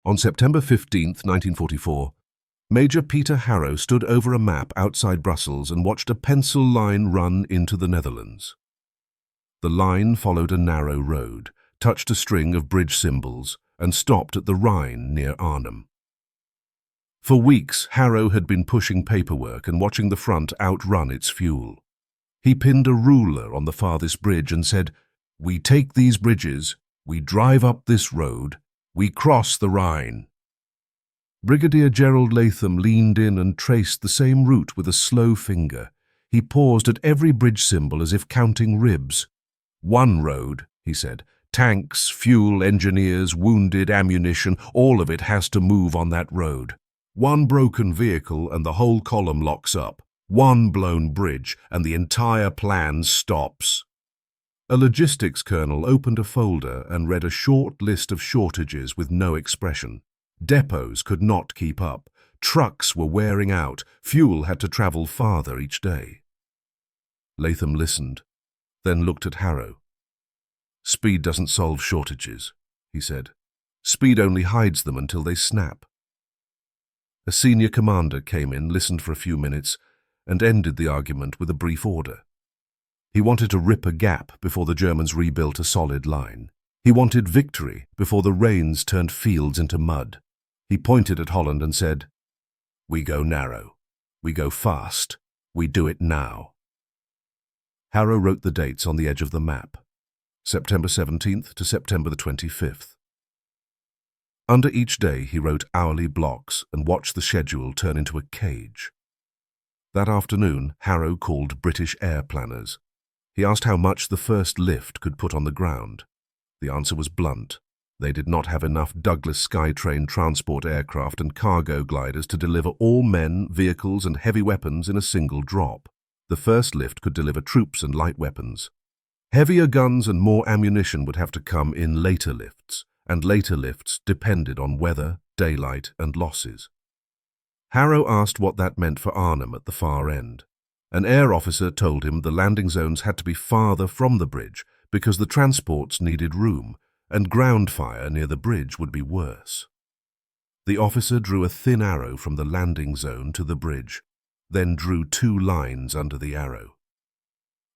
On September 15, 1944, Major Peter Harrow stood over a map outside Brussels and watched a pencil line run into the Netherlands. The line followed a narrow road, touched a string of bridge symbols, and stopped at the Rhine near Arnhem. For weeks, Harrow had been pushing paperwork and watching the front outrun its fuel. He pinned a ruler on the farthest bridge and said, "We take these bridges, we drive up this road, we cross the Rhine." Brigadier Gerald Latham leaned in and traced the same route with a slow finger. He paused at every bridge symbol as if counting ribs. "One road," he said. "Tanks, fuel, engineers, wounded, ammunition, all of it has to move on that road. One broken vehicle and the whole column locks up. One blown bridge and the entire plan stops." A logistics colonel opened a folder and read a short list of shortages with no expression. Depots could not keep up. Trucks were wearing out. Fuel had to travel farther each day. Latham listened, then looked at Harrow. "Speed doesn't solve shortages," he said. "Speed only hides them until they snap." A senior commander came in, listened for a few minutes, and ended the argument with a brief order. He wanted to rip a gap before the Germans rebuilt a solid line. He wanted victory before the rains turned fields into mud. He pointed at Holland and said, "We go narrow. We go fast. We do it now." Harrow wrote the dates on the edge of the map, September 17th to September the 25th. Under each day he wrote hourly blocks and watched the schedule turn into a cage. That afternoon, Harrow called British air planners. He asked how much the first lift could put on the ground. The answer was blunt. They did not have enough Douglas Skytrain transport aircraft and cargo gliders to deliver all men, vehicles, and heavy weapons in a single drop. The first lift could deliver troops and light weapons. Heavier guns and more ammunition would have to come in later lifts, and later lifts depended on weather, daylight, and losses. Harrow asked what that meant for Arnhem at the far end. An air officer told him the landing zones had to be farther from the bridge because the transports needed room, and ground fire near the bridge would be worse. The officer drew a thin arrow from the landing zone to the bridge, then drew 2 lines under the arrow.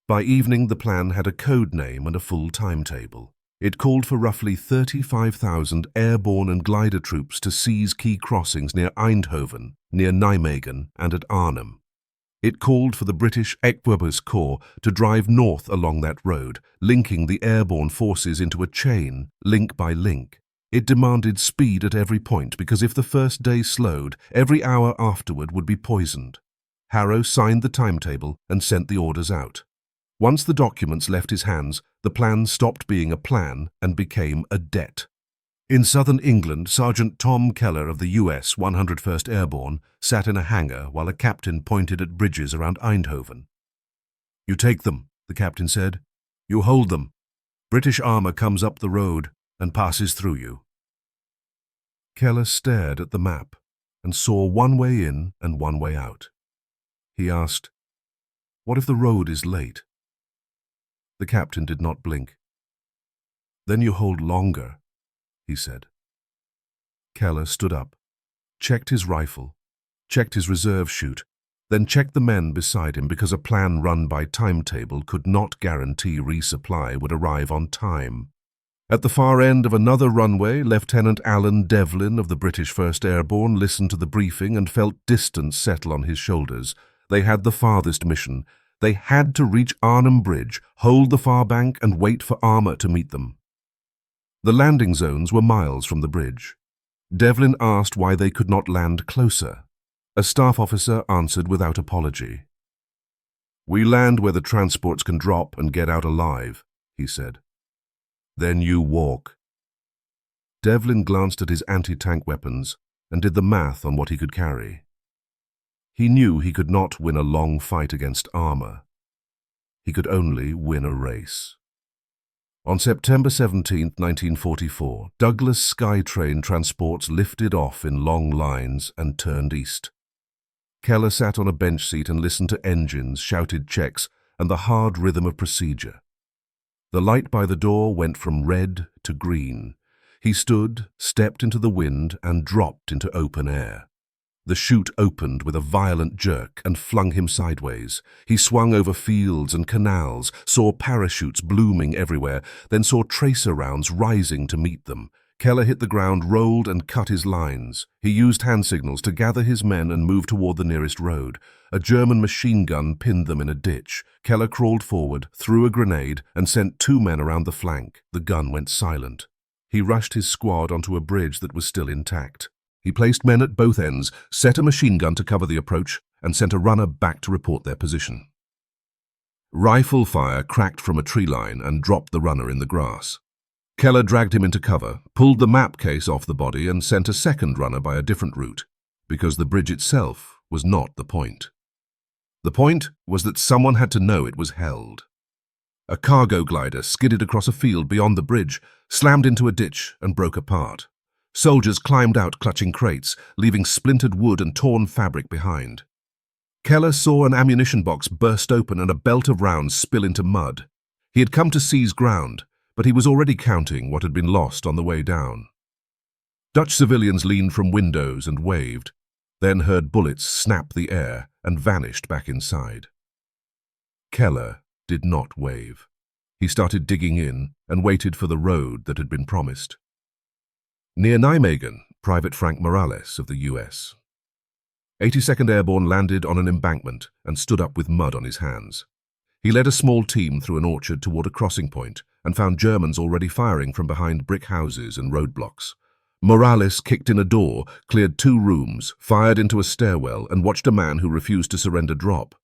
By evening, the plan had a code name and a full timetable. It called for roughly 35,000 airborne and glider troops to seize key crossings near Eindhoven, near Nijmegen, and at Arnhem. It called for the British Equipers Corps to drive north along that road, linking the airborne forces into a chain, link by link. It demanded speed at every point because if the first day slowed, every hour afterward would be poisoned. Harrow signed the timetable and sent the orders out. Once the documents left his hands, the plan stopped being a plan and became a debt. In southern England, Sergeant Tom Keller of the US 101st Airborne sat in a hangar while a captain pointed at bridges around Eindhoven. "You take them," the captain said. "You hold them. British armour comes up the road and passes through you." Keller stared at the map and saw one way in and one way out. He asked, "What if the road is late?" The captain did not blink. "Then you hold longer," he said. Keller stood up, checked his rifle, checked his reserve chute, then checked the men beside him because a plan run by timetable could not guarantee resupply would arrive on time. At the far end of another runway, Lieutenant Alan Devlin of the British 1st Airborne listened to the briefing and felt distance settle on his shoulders. They had the farthest mission. They had to reach Arnhem Bridge, hold the far bank, and wait for armour to meet them. The landing zones were miles from the bridge. Devlin asked why they could not land closer. A staff officer answered without apology. "We land where the transports can drop and get out alive," he said. "Then you walk." Devlin glanced at his anti-tank weapons and did the math on what he could carry. He knew he could not win a long fight against armour. He could only win a race. On September 17, 1944, Douglas Skytrain transports lifted off in long lines and turned east. Keller sat on a bench seat and listened to engines, shouted checks, and the hard rhythm of procedure. The light by the door went from red to green. He stood, stepped into the wind, and dropped into open air. The chute opened with a violent jerk and flung him sideways. He swung over fields and canals, saw parachutes blooming everywhere, then saw tracer rounds rising to meet them. Keller hit the ground, rolled and cut his lines. He used hand signals to gather his men and move toward the nearest road. A German machine gun pinned them in a ditch. Keller crawled forward, threw a grenade, and sent 2 men around the flank. The gun went silent. He rushed his squad onto a bridge that was still intact. He placed men at both ends, set a machine gun to cover the approach, and sent a runner back to report their position. Rifle fire cracked from a tree line and dropped the runner in the grass. Keller dragged him into cover, pulled the map case off the body, and sent a second runner by a different route, because the bridge itself was not the point. The point was that someone had to know it was held. A cargo glider skidded across a field beyond the bridge, slammed into a ditch, and broke apart. Soldiers climbed out clutching crates, leaving splintered wood and torn fabric behind. Keller saw an ammunition box burst open and a belt of rounds spill into mud. He had come to seize ground, but he was already counting what had been lost on the way down. Dutch civilians leaned from windows and waved, then heard bullets snap the air and vanished back inside. Keller did not wave. He started digging in and waited for the road that had been promised. Near Nijmegen, Private Frank Morales of the US. 82nd Airborne landed on an embankment and stood up with mud on his hands. He led a small team through an orchard toward a crossing point and found Germans already firing from behind brick houses and roadblocks. Morales kicked in a door, cleared 2 rooms, fired into a stairwell, and watched a man who refused to surrender drop.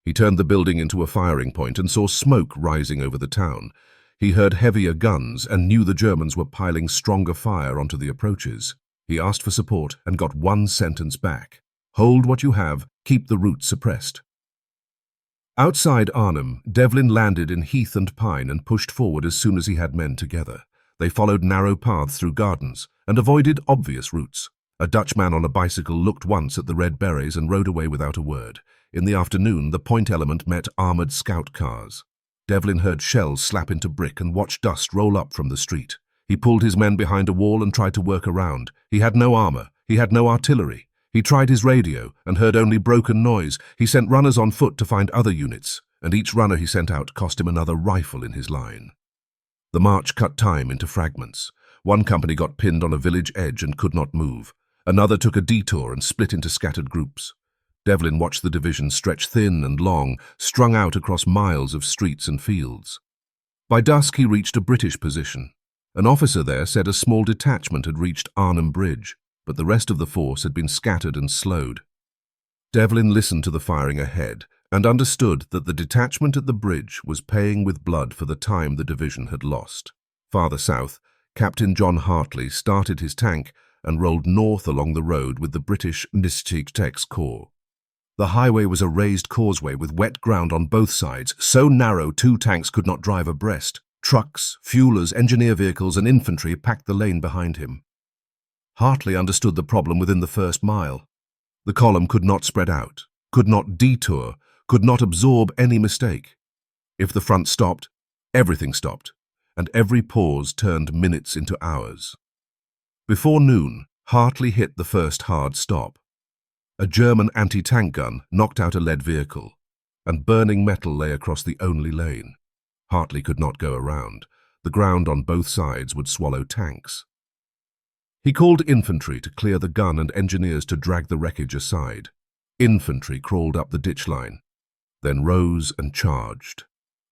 He turned the building into a firing point and saw smoke rising over the town. He heard heavier guns and knew the Germans were piling stronger fire onto the approaches. He asked for support and got 1 sentence back. Hold what you have, keep the route suppressed. Outside Arnhem, Devlin landed in heath and pine and pushed forward as soon as he had men together. They followed narrow paths through gardens and avoided obvious routes. A Dutchman on a bicycle looked once at the red berets and rode away without a word. In the afternoon, the point element met armored scout cars. Devlin heard shells slap into brick and watched dust roll up from the street. He pulled his men behind a wall and tried to work around. He had no armor. He had no artillery. He tried his radio and heard only broken noise. He sent runners on foot to find other units, and each runner he sent out cost him another rifle in his line. The march cut time into fragments. One company got pinned on a village edge and could not move. Another took a detour and split into scattered groups. Devlin watched the division stretch thin and long, strung out across miles of streets and fields. By dusk he reached a British position. An officer there said a small detachment had reached Arnhem Bridge, but the rest of the force had been scattered and slowed. Devlin listened to the firing ahead and understood that the detachment at the bridge was paying with blood for the time the division had lost. Farther south, Captain John Hartley started his tank and rolled north along the road with the British Nijmegen Corps. The highway was a raised causeway with wet ground on both sides, so narrow 2 tanks could not drive abreast. Trucks, fuelers, engineer vehicles, and infantry packed the lane behind him. Hartley understood the problem within the first mile. The column could not spread out, could not detour, could not absorb any mistake. If the front stopped, everything stopped, and every pause turned minutes into hours. Before noon, Hartley hit the first hard stop. A German anti-tank gun knocked out a lead vehicle, and burning metal lay across the only lane. Hartley could not go around. The ground on both sides would swallow tanks. He called infantry to clear the gun and engineers to drag the wreckage aside. Infantry crawled up the ditch line, then rose and charged.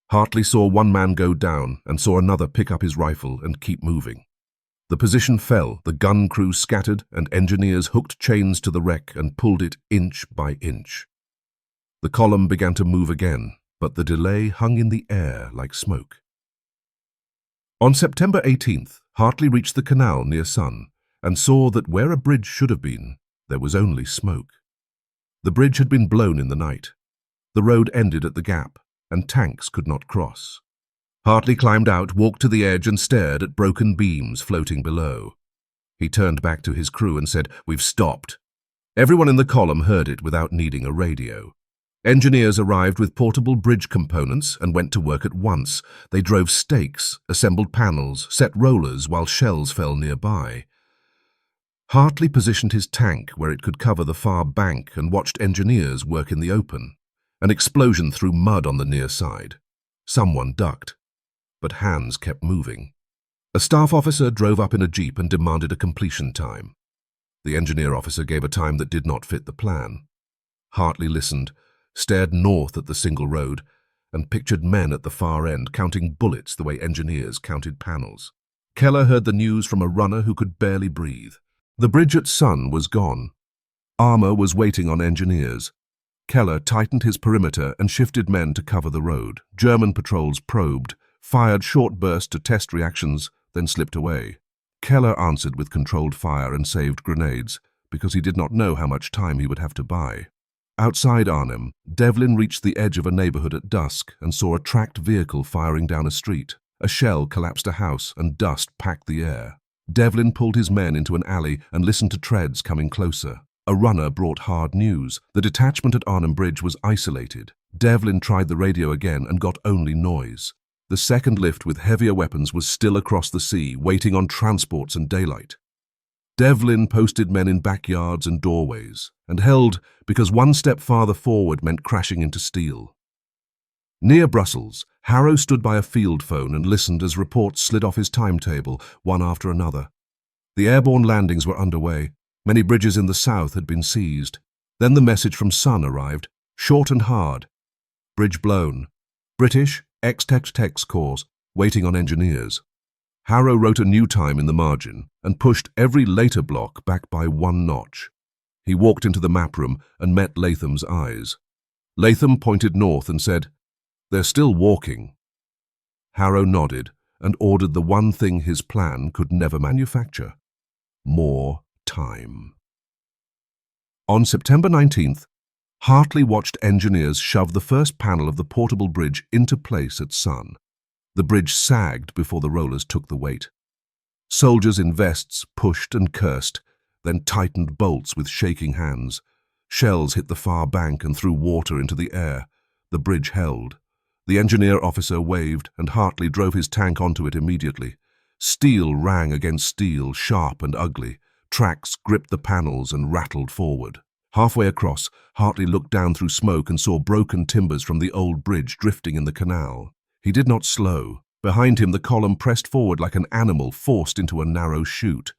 Hartley saw 1 man go down and saw another pick up his rifle and keep moving. The position fell, the gun crew scattered, and engineers hooked chains to the wreck and pulled it inch by inch. The column began to move again, but the delay hung in the air like smoke. On September 18th, Hartley reached the canal near Sun and saw that where a bridge should have been, there was only smoke. The bridge had been blown in the night. The road ended at the gap, and tanks could not cross. Hartley climbed out, walked to the edge, and stared at broken beams floating below. He turned back to his crew and said, "We've stopped." Everyone in the column heard it without needing a radio. Engineers arrived with portable bridge components and went to work at once. They drove stakes, assembled panels, set rollers while shells fell nearby. Hartley positioned his tank where it could cover the far bank and watched engineers work in the open. An explosion threw mud on the near side. Someone ducked, but hands kept moving. A staff officer drove up in a jeep and demanded a completion time. The engineer officer gave a time that did not fit the plan. Hartley listened, stared north at the single road, and pictured men at the far end counting bullets the way engineers counted panels. Keller heard the news from a runner who could barely breathe. The bridge at Sun was gone. Armor was waiting on engineers. Keller tightened his perimeter and shifted men to cover the road. German patrols probed, fired short bursts to test reactions, then slipped away. Keller answered with controlled fire and saved grenades, because he did not know how much time he would have to buy. Outside Arnhem, Devlin reached the edge of a neighborhood at dusk and saw a tracked vehicle firing down a street. A shell collapsed a house and dust packed the air. Devlin pulled his men into an alley and listened to treads coming closer. A runner brought hard news. The detachment at Arnhem Bridge was isolated. Devlin tried the radio again and got only noise. The second lift with heavier weapons was still across the sea, waiting on transports and daylight. Devlin posted men in backyards and doorways, and held because one step farther forward meant crashing into steel. Near Brussels, Harrow stood by a field phone and listened as reports slid off his timetable, one after another. The airborne landings were underway. Many bridges in the south had been seized. Then the message from Sun arrived, short and hard. Bridge blown. British, ex-Tex course, waiting on engineers. Harrow wrote a new time in the margin and pushed every later block back by 1 notch. He walked into the map room and met Latham's eyes. Latham pointed north and said, "They're still walking." Harrow nodded and ordered the one thing his plan could never manufacture: more time. On September 19th, Hartley watched engineers shove the first panel of the portable bridge into place at Sun. The bridge sagged before the rollers took the weight. Soldiers in vests pushed and cursed, then tightened bolts with shaking hands. Shells hit the far bank and threw water into the air. The bridge held. The engineer officer waved, and Hartley drove his tank onto it immediately. Steel rang against steel, sharp and ugly. Tracks gripped the panels and rattled forward. Halfway across, Hartley looked down through smoke and saw broken timbers from the old bridge drifting in the canal. He did not slow. Behind him, the column pressed forward like an animal forced into a narrow chute.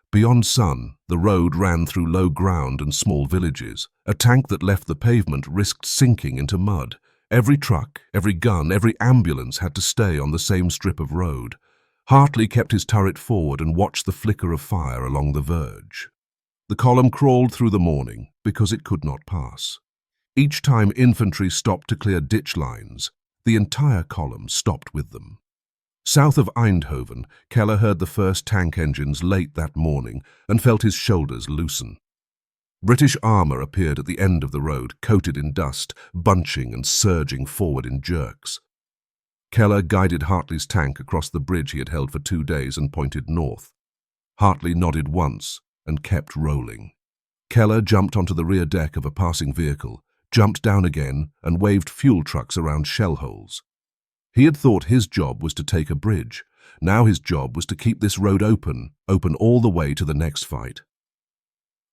Beyond Sun, the road ran through low ground and small villages. A tank that left the pavement risked sinking into mud. Every truck, every gun, every ambulance had to stay on the same strip of road. Hartley kept his turret forward and watched the flicker of fire along the verge. The column crawled through the morning because it could not pass. Each time infantry stopped to clear ditch lines, the entire column stopped with them. South of Eindhoven, Keller heard the first tank engines late that morning and felt his shoulders loosen. British armor appeared at the end of the road, coated in dust, bunching and surging forward in jerks. Keller guided Hartley's tank across the bridge he had held for 2 days and pointed north. Hartley nodded once and kept rolling. Keller jumped onto the rear deck of a passing vehicle, jumped down again and waved fuel trucks around shell holes. He had thought his job was to take a bridge. Now his job was to keep this road open all the way to the next fight.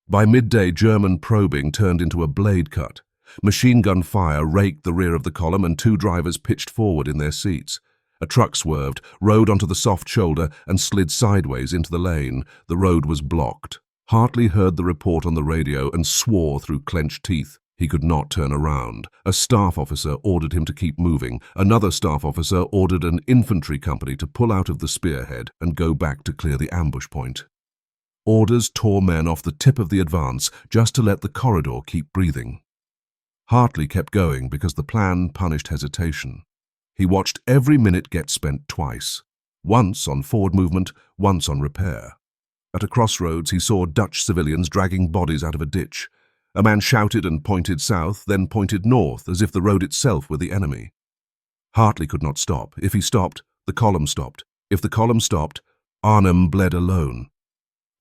By midday, German probing turned into a blade cut. Machine gun fire raked the rear of the column and 2 drivers pitched forward in their seats. A truck swerved, rode onto the soft shoulder and slid sideways into the lane. The road was blocked. Hartley heard the report on the radio and swore through clenched teeth. He could not turn around. A staff officer ordered him to keep moving. Another staff officer ordered an infantry company to pull out of the spearhead and go back to clear the ambush point. Orders tore men off the tip of the advance just to let the corridor keep breathing. Hartley kept going because the plan punished hesitation. He watched every minute get spent twice, once on forward movement, once on repair. At a crossroads, he saw Dutch civilians dragging bodies out of a ditch. A man shouted and pointed south, then pointed north, as if the road itself were the enemy. Hartley could not stop. If he stopped, the column stopped. If the column stopped, Arnhem bled alone.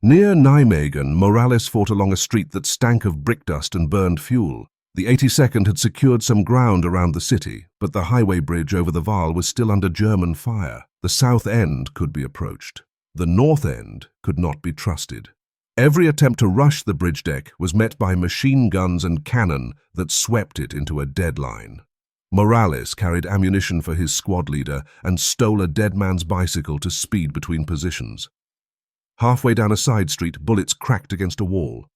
Near Nijmegen, Morales fought along a street that stank of brick dust and burned fuel. The 82nd had secured some ground around the city, but the highway bridge over the Waal was still under German fire. The south end could be approached. The north end could not be trusted. Every attempt to rush the bridge deck was met by machine guns and cannon that swept it into a dead line. Morales carried ammunition for his squad leader and stole a dead man's bicycle to speed between positions. Halfway down a side street, bullets cracked against a wall.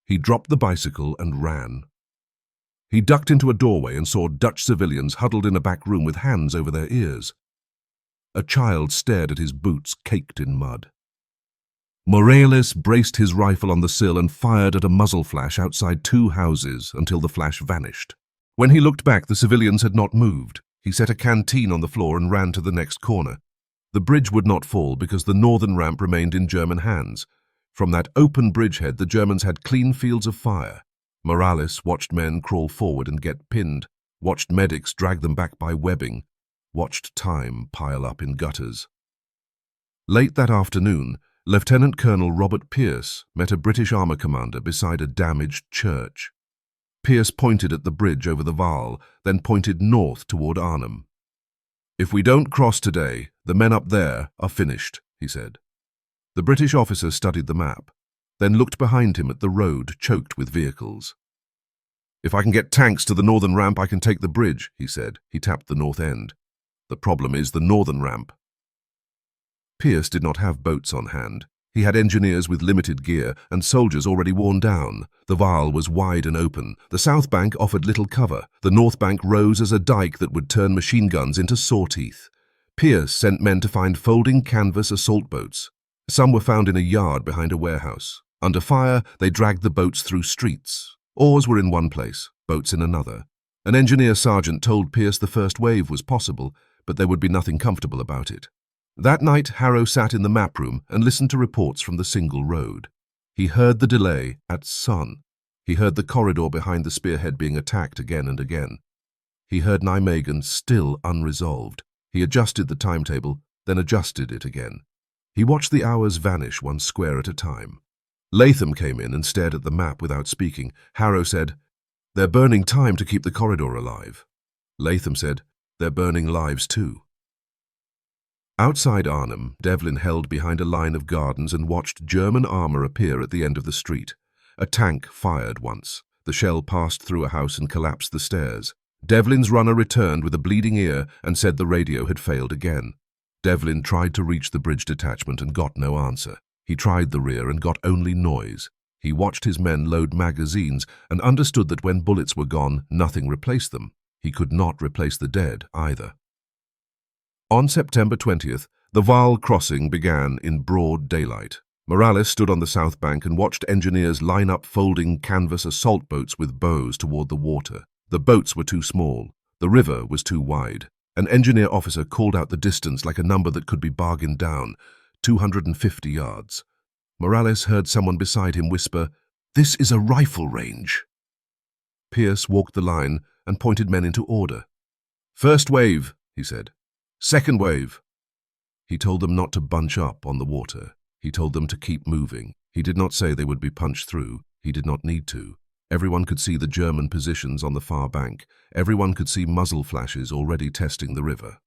He dropped the bicycle and ran. He ducked into a doorway and saw Dutch civilians huddled in a back room with hands over their ears. A child stared at his boots caked in mud. Morales braced his rifle on the sill and fired at a muzzle flash outside 2 houses until the flash vanished. When he looked back, the civilians had not moved. He set a canteen on the floor and ran to the next corner. The bridge would not fall because the northern ramp remained in German hands. From that open bridgehead, the Germans had clean fields of fire. Morales watched men crawl forward and get pinned, watched medics drag them back by webbing, watched time pile up in gutters. Late that afternoon, Lieutenant Colonel Robert Pierce met a British armour commander beside a damaged church. Pierce pointed at the bridge over the Waal, then pointed north toward Arnhem. "If we don't cross today, the men up there are finished," he said. The British officer studied the map, then looked behind him at the road choked with vehicles. "If I can get tanks to the northern ramp, I can take the bridge," he said. He tapped the north end. "The problem is the northern ramp." Pierce did not have boats on hand. He had engineers with limited gear and soldiers already worn down. The Waal was wide and open. The south bank offered little cover. The north bank rose as a dike that would turn machine guns into saw-teeth. Pierce sent men to find folding canvas assault boats. Some were found in a yard behind a warehouse. Under fire, they dragged the boats through streets. Oars were in one place, boats in another. An engineer sergeant told Pierce the first wave was possible, but there would be nothing comfortable about it. That night, Harrow sat in the map room and listened to reports from the single road. He heard the delay at Sun. He heard the corridor behind the spearhead being attacked again and again. He heard Nijmegen still unresolved. He adjusted the timetable, then adjusted it again. He watched the hours vanish one square at a time. Latham came in and stared at the map without speaking. Harrow said, "They're burning time to keep the corridor alive." Latham said, "They're burning lives too." Outside Arnhem, Devlin held behind a line of gardens and watched German armour appear at the end of the street. A tank fired once. The shell passed through a house and collapsed the stairs. Devlin's runner returned with a bleeding ear and said the radio had failed again. Devlin tried to reach the bridge detachment and got no answer. He tried the rear and got only noise. He watched his men load magazines and understood that when bullets were gone, nothing replaced them. He could not replace the dead either. On September 20th, the Waal crossing began in broad daylight. Morales stood on the south bank and watched engineers line up folding canvas assault boats with bows toward the water. The boats were too small. The river was too wide. An engineer officer called out the distance like a number that could be bargained down, 250 yards. Morales heard someone beside him whisper, "This is a rifle range." Pierce walked the line and pointed men into order. "First wave," he said. "Second wave." He told them not to bunch up on the water. He told them to keep moving. He did not say they would be punched through. He did not need to. Everyone could see the German positions on the far bank. Everyone could see muzzle flashes already testing the river.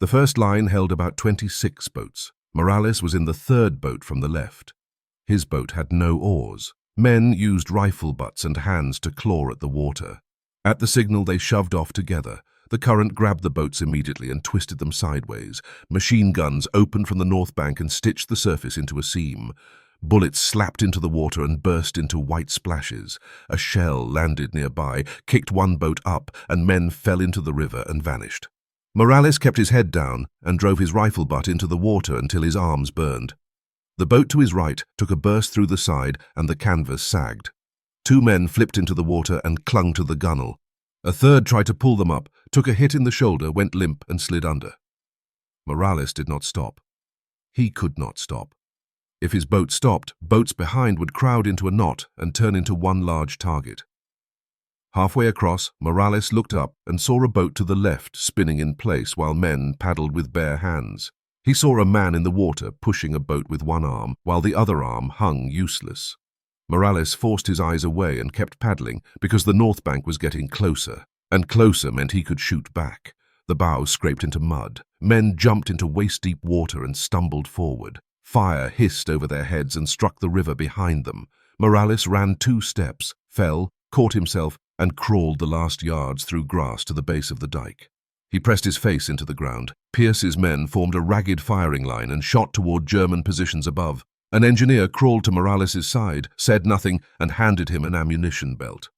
The first line held about 26 boats. Morales was in the third boat from the left. His boat had no oars. Men used rifle butts and hands to claw at the water. At the signal, they shoved off together. The current grabbed the boats immediately and twisted them sideways. Machine guns opened from the north bank and stitched the surface into a seam. Bullets slapped into the water and burst into white splashes. A shell landed nearby, kicked one boat up, and men fell into the river and vanished. Morales kept his head down and drove his rifle butt into the water until his arms burned. The boat to his right took a burst through the side and the canvas sagged. 2 men flipped into the water and clung to the gunwale. A third tried to pull them up, took a hit in the shoulder, went limp and slid under. Morales did not stop. He could not stop. If his boat stopped, boats behind would crowd into a knot and turn into one large target. Halfway across, Morales looked up and saw a boat to the left spinning in place while men paddled with bare hands. He saw a man in the water pushing a boat with one arm while the other arm hung useless. Morales forced his eyes away and kept paddling because the north bank was getting closer, and closer meant he could shoot back. The bows scraped into mud. Men jumped into waist-deep water and stumbled forward. Fire hissed over their heads and struck the river behind them. Morales ran 2 steps, fell, caught himself, and crawled the last yards through grass to the base of the dike. He pressed his face into the ground. Pierce's men formed a ragged firing line and shot toward German positions above. An engineer crawled to Morales' side, said nothing, and handed him an ammunition belt.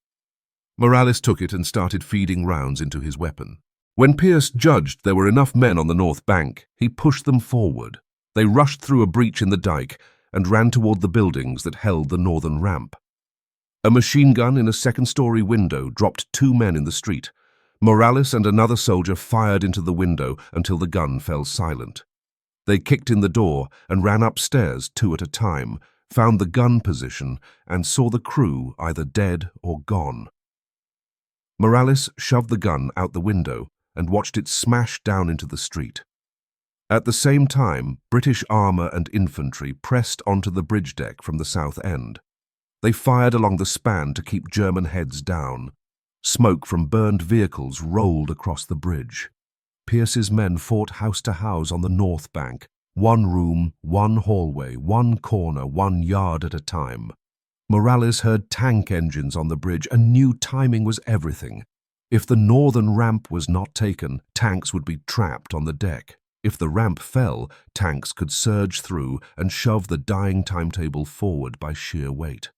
Morales took it and started feeding rounds into his weapon. When Pierce judged there were enough men on the north bank, he pushed them forward. They rushed through a breach in the dike and ran toward the buildings that held the northern ramp. A machine gun in a second-story window dropped 2 men in the street. Morales and another soldier fired into the window until the gun fell silent. They kicked in the door and ran upstairs 2 at a time, found the gun position, and saw the crew either dead or gone. Morales shoved the gun out the window and watched it smash down into the street. At the same time, British armour and infantry pressed onto the bridge deck from the south end. They fired along the span to keep German heads down. Smoke from burned vehicles rolled across the bridge. Pierce's men fought house to house on the north bank, 1 room, 1 hallway, 1 corner, 1 yard at a time. Morales heard tank engines on the bridge and knew timing was everything. If the northern ramp was not taken, tanks would be trapped on the deck. If the ramp fell, tanks could surge through and shove the dying timetable forward by sheer weight.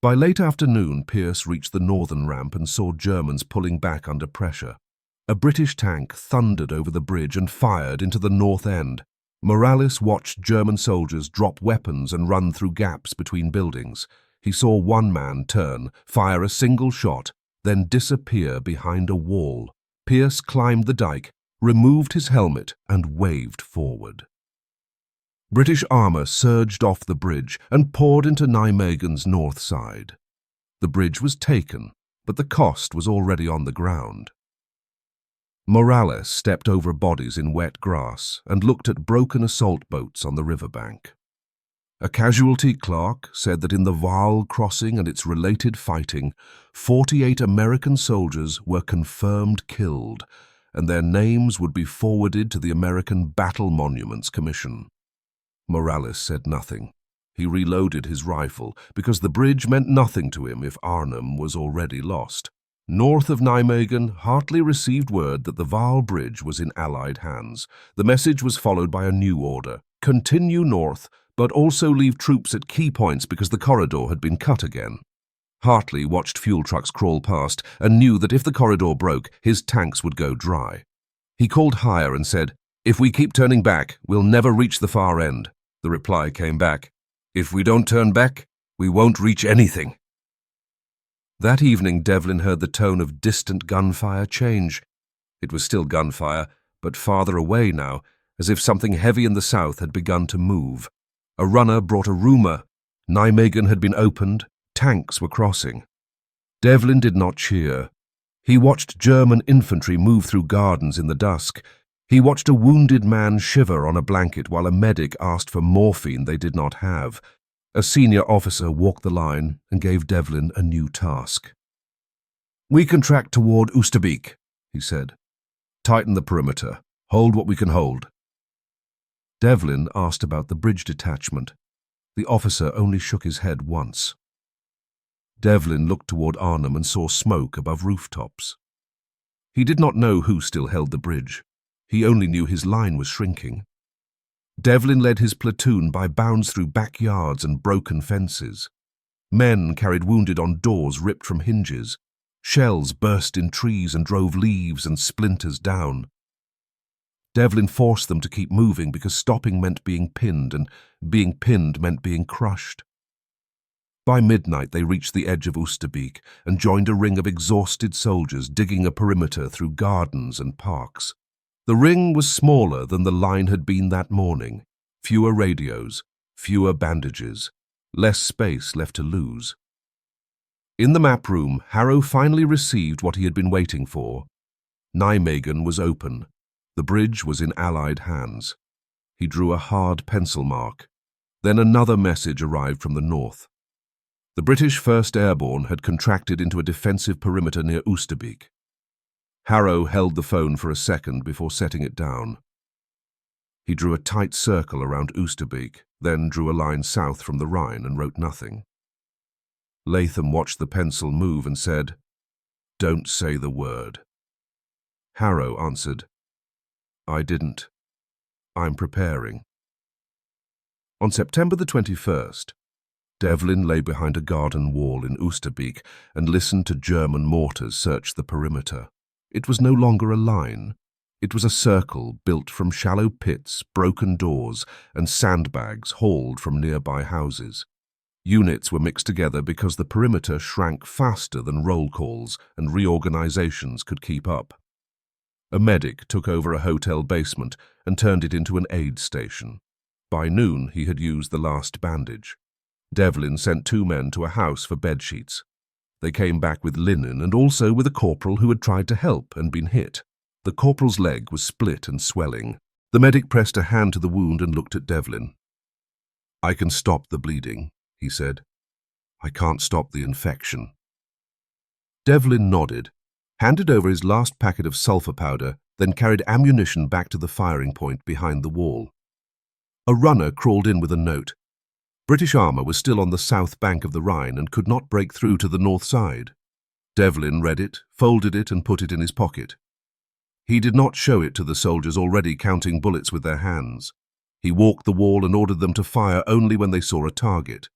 By late afternoon, Pierce reached the northern ramp and saw Germans pulling back under pressure. A British tank thundered over the bridge and fired into the north end. Morales watched German soldiers drop weapons and run through gaps between buildings. He saw 1 man turn, fire a single shot, then disappear behind a wall. Pierce climbed the dike, removed his helmet, and waved forward. British armour surged off the bridge and poured into Nijmegen's north side. The bridge was taken, but the cost was already on the ground. Morales stepped over bodies in wet grass and looked at broken assault boats on the riverbank. A casualty clerk said that in the Waal crossing and its related fighting, 48 American soldiers were confirmed killed, and their names would be forwarded to the American Battle Monuments Commission. Morales said nothing. He reloaded his rifle because the bridge meant nothing to him if Arnhem was already lost. North of Nijmegen, Hartley received word that the Waal bridge was in Allied hands. The message was followed by a new order: continue north, but also leave troops at key points because the corridor had been cut again. Hartley watched fuel trucks crawl past and knew that if the corridor broke, his tanks would go dry. He called higher and said, "If we keep turning back, we'll never reach the far end." The reply came back, "If we don't turn back, we won't reach anything." That evening, Devlin heard the tone of distant gunfire change. It was still gunfire, but farther away now, as if something heavy in the south had begun to move. A runner brought a rumour. Nijmegen had been opened. Tanks were crossing. Devlin did not cheer. He watched German infantry move through gardens in the dusk. He watched a wounded man shiver on a blanket while a medic asked for morphine they did not have. A senior officer walked the line and gave Devlin a new task. "We can track toward Oosterbeek," he said. "Tighten the perimeter. Hold what we can hold." Devlin asked about the bridge detachment. The officer only shook his head once. Devlin looked toward Arnhem and saw smoke above rooftops. He did not know who still held the bridge. He only knew his line was shrinking. Devlin led his platoon by bounds through backyards and broken fences. Men carried wounded on doors ripped from hinges. Shells burst in trees and drove leaves and splinters down. Devlin forced them to keep moving because stopping meant being pinned, and being pinned meant being crushed. By midnight they reached the edge of Oosterbeek and joined a ring of exhausted soldiers digging a perimeter through gardens and parks. The ring was smaller than the line had been that morning. Fewer radios, fewer bandages, less space left to lose. In the map room, Harrow finally received what he had been waiting for. Nijmegen was open. The bridge was in Allied hands. He drew a hard pencil mark. Then another message arrived from the north. The British 1st Airborne had contracted into a defensive perimeter near Oosterbeek. Harrow held the phone for a second before setting it down. He drew a tight circle around Oosterbeek, then drew a line south from the Rhine and wrote nothing. Latham watched the pencil move and said, "Don't say the word." Harrow answered, "I didn't. I'm preparing." On September the 21st, Devlin lay behind a garden wall in Oosterbeek and listened to German mortars search the perimeter. It was no longer a line. It was a circle built from shallow pits, broken doors, and sandbags hauled from nearby houses. Units were mixed together because the perimeter shrank faster than roll calls and reorganizations could keep up. A medic took over a hotel basement and turned it into an aid station. By noon, he had used the last bandage. Devlin sent 2 men to a house for bedsheets. They came back with linen and also with a corporal who had tried to help and been hit. The corporal's leg was split and swelling. The medic pressed a hand to the wound and looked at Devlin. "I can stop the bleeding," he said. "I can't stop the infection." Devlin nodded, handed over his last packet of sulfur powder, then carried ammunition back to the firing point behind the wall. A runner crawled in with a note. British armour was still on the south bank of the Rhine and could not break through to the north side. Devlin read it, folded it and put it in his pocket. He did not show it to the soldiers already counting bullets with their hands. He walked the wall and ordered them to fire only when they saw a target.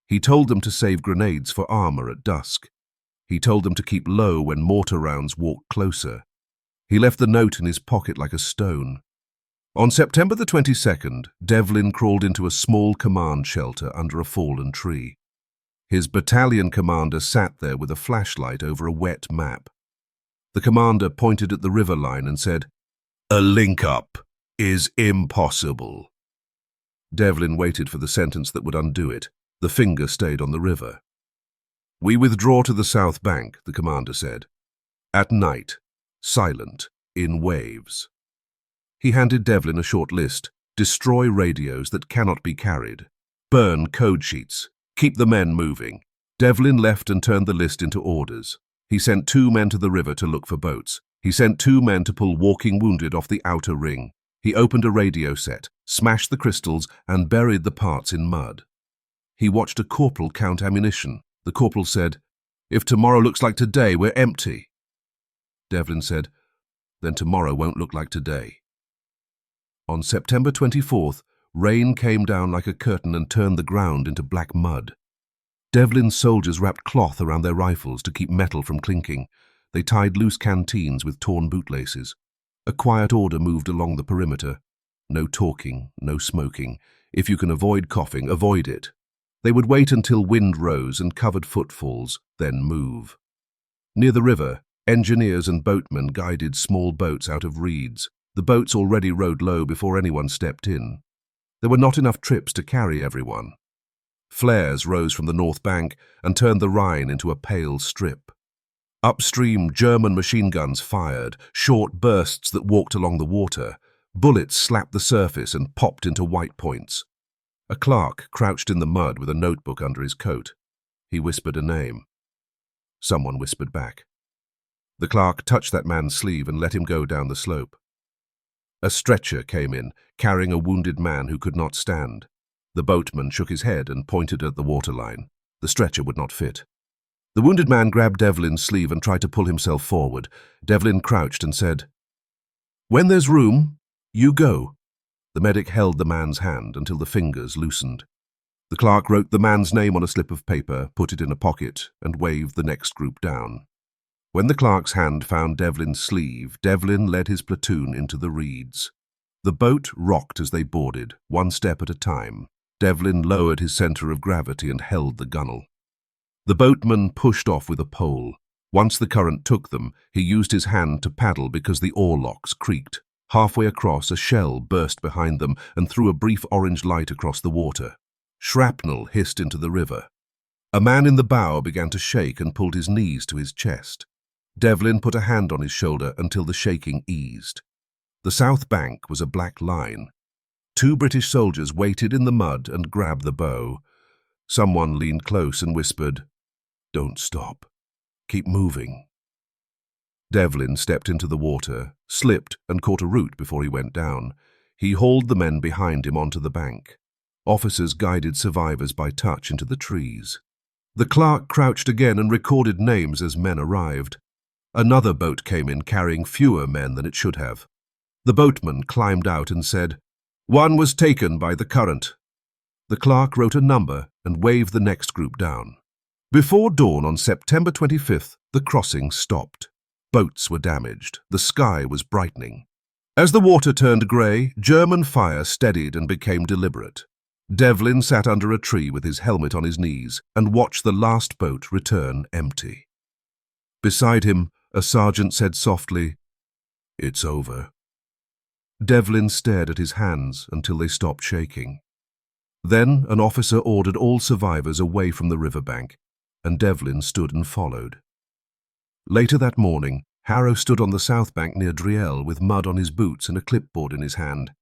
He told them to save grenades for armour at dusk. He told them to keep low when mortar rounds walked closer. He left the note in his pocket like a stone. On September the 22nd, Devlin crawled into a small command shelter under a fallen tree. His battalion commander sat there with a flashlight over a wet map. The commander pointed at the river line and said, "A link-up is impossible." Devlin waited for the sentence that would undo it. The finger stayed on the river. "We withdraw to the south bank," the commander said. "At night, silent, in waves." He handed Devlin a short list. "Destroy radios that cannot be carried. Burn code sheets. Keep the men moving." Devlin left and turned the list into orders. He sent 2 men to the river to look for boats. He sent 2 men to pull walking wounded off the outer ring. He opened a radio set, smashed the crystals, and buried the parts in mud. He watched a corporal count ammunition. The corporal said, "If tomorrow looks like today, we're empty." Devlin said, "Then tomorrow won't look like today." On September 24th, rain came down like a curtain and turned the ground into black mud. Devlin's soldiers wrapped cloth around their rifles to keep metal from clinking. They tied loose canteens with torn bootlaces. A quiet order moved along the perimeter. No talking, no smoking. If you can avoid coughing, avoid it. They would wait until wind rose and covered footfalls, then move. Near the river, engineers and boatmen guided small boats out of reeds. The boats already rode low before anyone stepped in. There were not enough trips to carry everyone. Flares rose from the north bank and turned the Rhine into a pale strip. Upstream, German machine guns fired, short bursts that walked along the water. Bullets slapped the surface and popped into white points. A clerk crouched in the mud with a notebook under his coat. He whispered a name. Someone whispered back. The clerk touched that man's sleeve and let him go down the slope. A stretcher came in, carrying a wounded man who could not stand. The boatman shook his head and pointed at the waterline. The stretcher would not fit. The wounded man grabbed Devlin's sleeve and tried to pull himself forward. Devlin crouched and said, "When there's room, you go." The medic held the man's hand until the fingers loosened. The clerk wrote the man's name on a slip of paper, put it in a pocket, and waved the next group down. When the clerk's hand found Devlin's sleeve, Devlin led his platoon into the reeds. The boat rocked as they boarded, 1 step at a time. Devlin lowered his centre of gravity and held the gunwale. The boatman pushed off with a pole. Once the current took them, he used his hand to paddle because the oar locks creaked. Halfway across, a shell burst behind them and threw a brief orange light across the water. Shrapnel hissed into the river. A man in the bow began to shake and pulled his knees to his chest. Devlin put a hand on his shoulder until the shaking eased. The south bank was a black line. 2 British soldiers waited in the mud and grabbed the bow. Someone leaned close and whispered, "Don't stop. Keep moving." Devlin stepped into the water, slipped and caught a root before he went down. He hauled the men behind him onto the bank. Officers guided survivors by touch into the trees. The clerk crouched again and recorded names as men arrived. Another boat came in carrying fewer men than it should have. The boatman climbed out and said, "One was taken by the current." The clerk wrote a number and waved the next group down. Before dawn on September 25th, the crossing stopped. Boats were damaged. The sky was brightening. As the water turned grey, German fire steadied and became deliberate. Devlin sat under a tree with his helmet on his knees and watched the last boat return empty. Beside him, a sergeant said softly, "It's over." Devlin stared at his hands until they stopped shaking. Then an officer ordered all survivors away from the riverbank, and Devlin stood and followed. Later that morning, Harrow stood on the south bank near Driel with mud on his boots and a clipboard in his hand.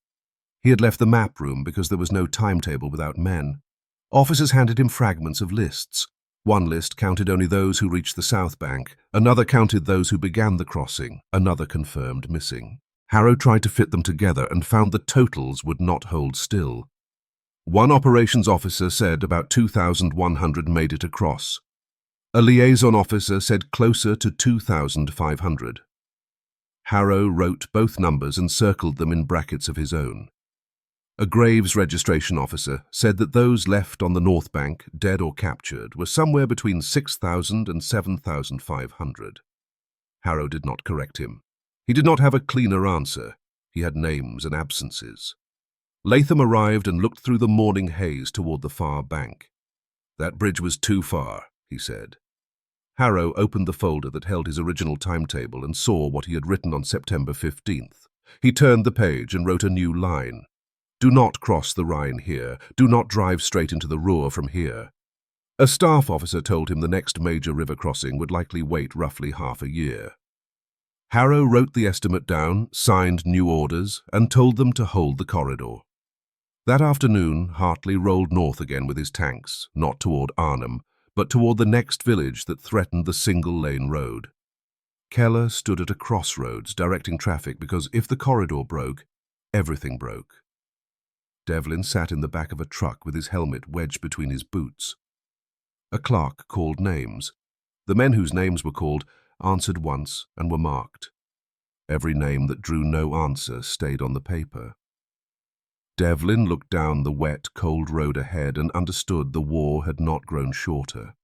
He had left the map room because there was no timetable without men. Officers handed him fragments of lists. One list counted only those who reached the south bank, another counted those who began the crossing, another confirmed missing. Harrow tried to fit them together and found the totals would not hold still. One operations officer said about 2,100 made it across. A liaison officer said closer to 2,500. Harrow wrote both numbers and circled them in brackets of his own. A graves registration officer said that those left on the North Bank, dead or captured, were somewhere between 6,000 and 7,500. Harrow did not correct him. He did not have a cleaner answer. He had names and absences. Latham arrived and looked through the morning haze toward the far bank. "That bridge was too far," he said. Harrow opened the folder that held his original timetable and saw what he had written on September 15th. He turned the page and wrote a new line. "Do not cross the Rhine here. Do not drive straight into the Ruhr from here." A staff officer told him the next major river crossing would likely wait roughly half a year. Harrow wrote the estimate down, signed new orders, and told them to hold the corridor. That afternoon, Hartley rolled north again with his tanks, not toward Arnhem, but toward the next village that threatened the single-lane road. Keller stood at a crossroads directing traffic because if the corridor broke, everything broke. Devlin sat in the back of a truck with his helmet wedged between his boots. A clerk called names. The men whose names were called answered once and were marked. Every name that drew no answer stayed on the paper. Devlin looked down the wet, cold road ahead and understood the war had not grown shorter.